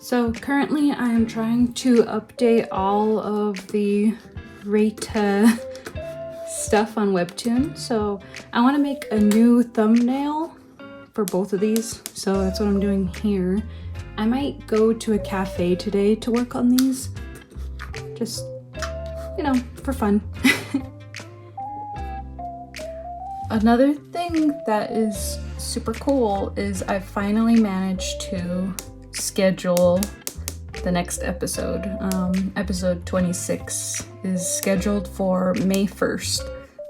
So currently I'm trying to update all of the REITA stuff on Webtoon. So I want to make a new thumbnail for both of these. So that's what I'm doing here. I might go to a cafe today to work on these. Just, you know, for fun. Another thing that is super cool is I finally managed to schedule the next episode. Episode 26 is scheduled for May 1st.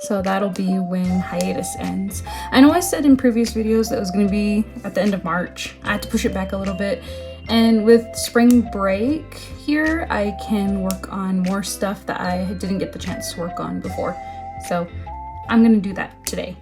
So that'll be when hiatus ends. I know I said in previous videos that it was going to be at the end of March. I had to push it back a little bit. And with spring break here, I can work on more stuff that I didn't get the chance to work on before. So I'm going to do that today.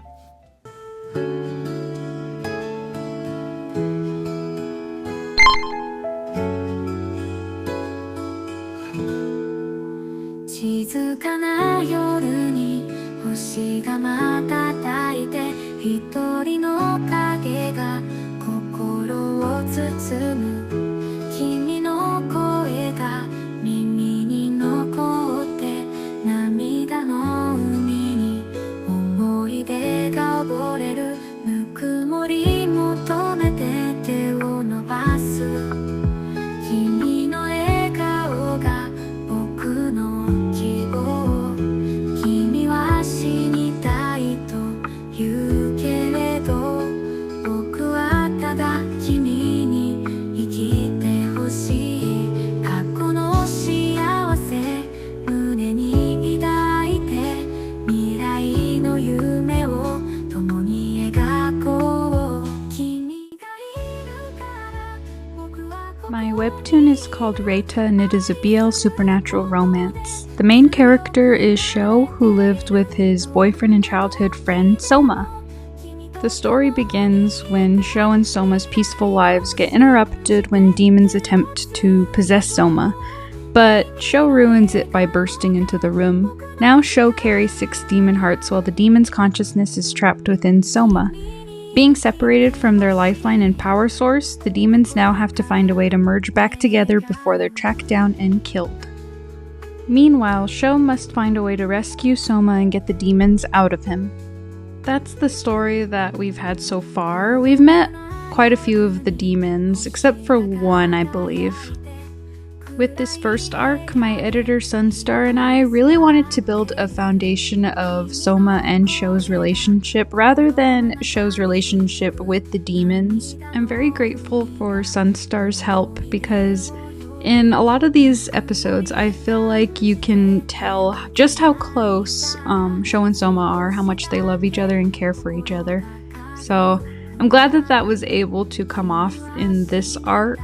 My webtoon is called REITA and it is a BL supernatural romance. The main character is Sho, who lived with his boyfriend and childhood friend Soma. The story begins when Sho and Soma's peaceful lives get interrupted when demons attempt to possess Soma, but Sho ruins it by bursting into the room. Now Sho carries 6 demon hearts while the demon's consciousness is trapped within Soma. Being separated from their lifeline and power source, the demons now have to find a way to merge back together before they're tracked down and killed. Meanwhile, Sho must find a way to rescue Soma and get the demons out of him. That's the story that we've had so far. We've met quite a few of the demons, except for one, I believe. With this first arc, my editor Sunstar and I really wanted to build a foundation of Soma and Sho's relationship rather than Sho's relationship with the demons. I'm very grateful for Sunstar's help because in a lot of these episodes I feel like you can tell just how close Sho and Soma are, how much they love each other and care for each other. So I'm glad that that was able to come off in this arc.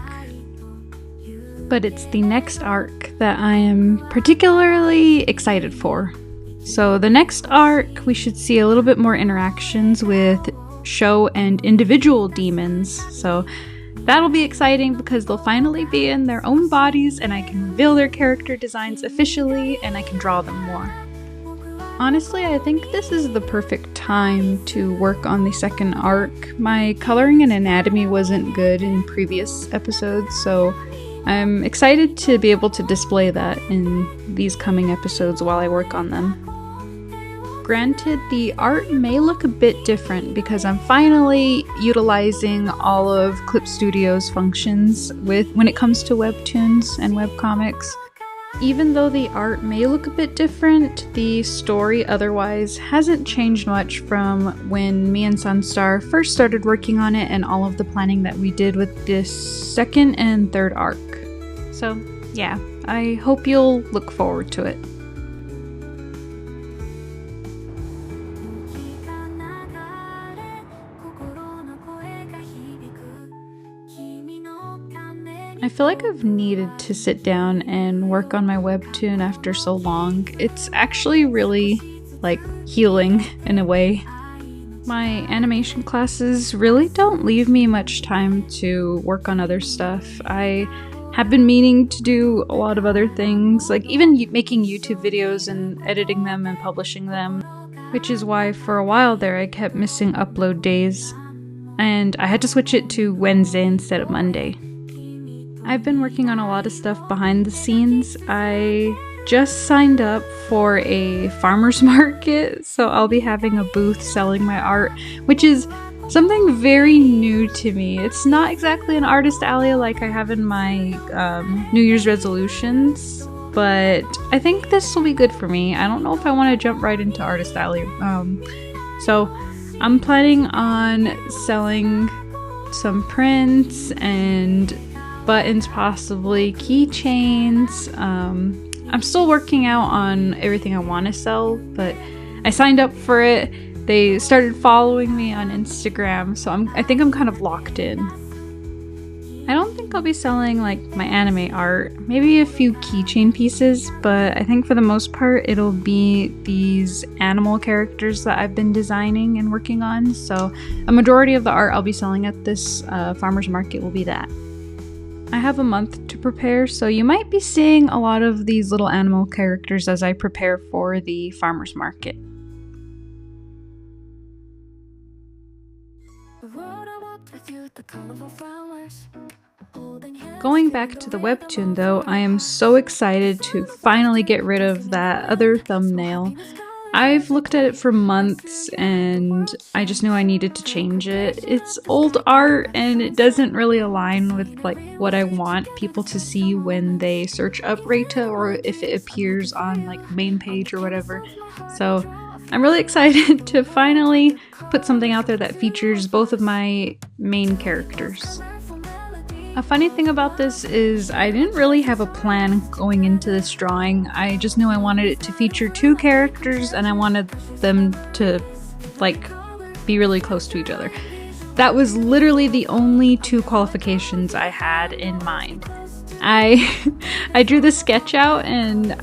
But it's the next arc that I am particularly excited for. So the next arc, we should see a little bit more interactions with Sho and individual demons. So that'll be exciting because they'll finally be in their own bodies and I can reveal their character designs officially and I can draw them more. Honestly, I think this is the perfect time to work on the second arc. My coloring and anatomy wasn't good in previous episodes, so I'm excited to be able to display that in these coming episodes while I work on them. Granted, the art may look a bit different because I'm finally utilizing all of Clip Studio's functions when it comes to webtoons and webcomics. Even though the art may look a bit different, the story otherwise hasn't changed much from when me and Sunstar first started working on it and all of the planning that we did with this second and third arc. So yeah, I hope you'll look forward to it. I feel like I've needed to sit down and work on my webtoon after so long. It's actually really, healing in a way. My animation classes really don't leave me much time to work on other stuff. I have been meaning to do a lot of other things, like even making YouTube videos and editing them and publishing them, which is why for a while there I kept missing upload days, and I had to switch it to Wednesday instead of Monday. I've been working on a lot of stuff behind the scenes. I just signed up for a farmer's market, so I'll be having a booth selling my art, which is something very new to me. It's not exactly an artist alley like I have in my New Year's resolutions, but I think this will be good for me. I don't know if I want to jump right into artist alley. So I'm planning on selling some prints and buttons, possibly keychains. I'm still working out on everything I want to sell, but I signed up for it. They started following me on Instagram, so I think I'm kind of locked in. I don't think I'll be selling like my anime art, maybe a few keychain pieces, but I think for the most part it'll be these animal characters that I've been designing and working on. So a majority of the art I'll be selling at this farmer's market will be that. I have a month to prepare, so you might be seeing a lot of these little animal characters as I prepare for the farmer's market. Going back to the webtoon though, I am so excited to finally get rid of that other thumbnail. I've looked at it for months and I just knew I needed to change it. It's old art and it doesn't really align with like what I want people to see when they search up REITA or if it appears on like main page or whatever. So I'm really excited to finally put something out there that features both of my main characters. A funny thing about this is I didn't really have a plan going into this drawing. I just knew I wanted it to feature two characters and I wanted them to like be really close to each other. That was literally the only two qualifications I had in mind. I drew the sketch out and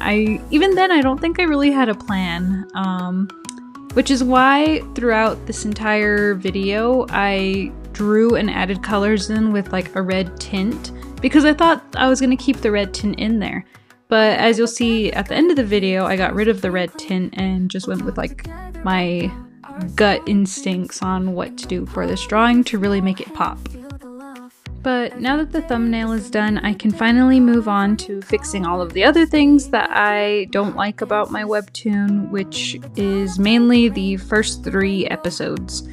even then I don't think I really had a plan, which is why throughout this entire video I drew and added colors in with like a red tint because I thought I was going to keep the red tint in there. But as you'll see at the end of the video, I got rid of the red tint and just went with like my gut instincts on what to do for this drawing to really make it pop. But now that the thumbnail is done, I can finally move on to fixing all of the other things that I don't like about my webtoon, which is mainly the first 3 episodes.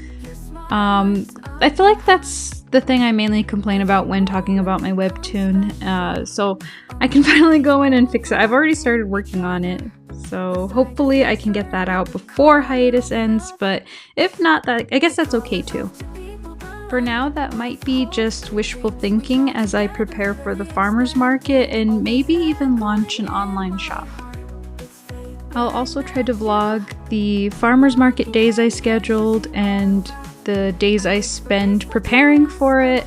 I feel like that's the thing I mainly complain about when talking about my webtoon, so I can finally go in and fix it. I've already started working on it, so hopefully I can get that out before hiatus ends, but if not, I guess that's okay too. For now, that might be just wishful thinking as I prepare for the farmer's market and maybe even launch an online shop. I'll also try to vlog the farmer's market days I scheduled and the days I spend preparing for it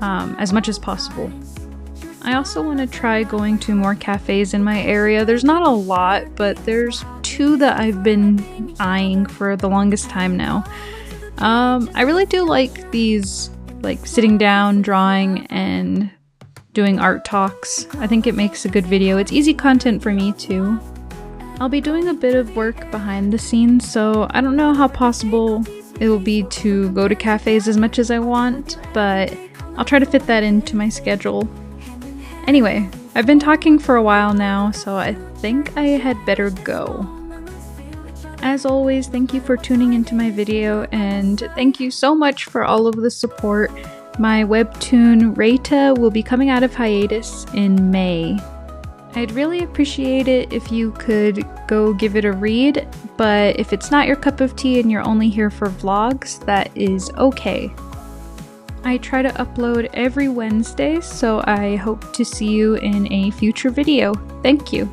as much as possible. I also want to try going to more cafes in my area. There's not a lot, but there's 2 that I've been eyeing for the longest time now. I really do like these like sitting down, drawing, and doing art talks. I think it makes a good video. It's easy content for me too. I'll be doing a bit of work behind the scenes, so I don't know how possible it will be to go to cafes as much as I want, but I'll try to fit that into my schedule. Anyway, I've been talking for a while now, so I think I had better go. As always, thank you for tuning into my video, and thank you so much for all of the support. My webtoon REITA will be coming out of hiatus in May. I'd really appreciate it if you could go give it a read, but if it's not your cup of tea and you're only here for vlogs, that is okay. I try to upload every Wednesday, so I hope to see you in a future video. Thank you.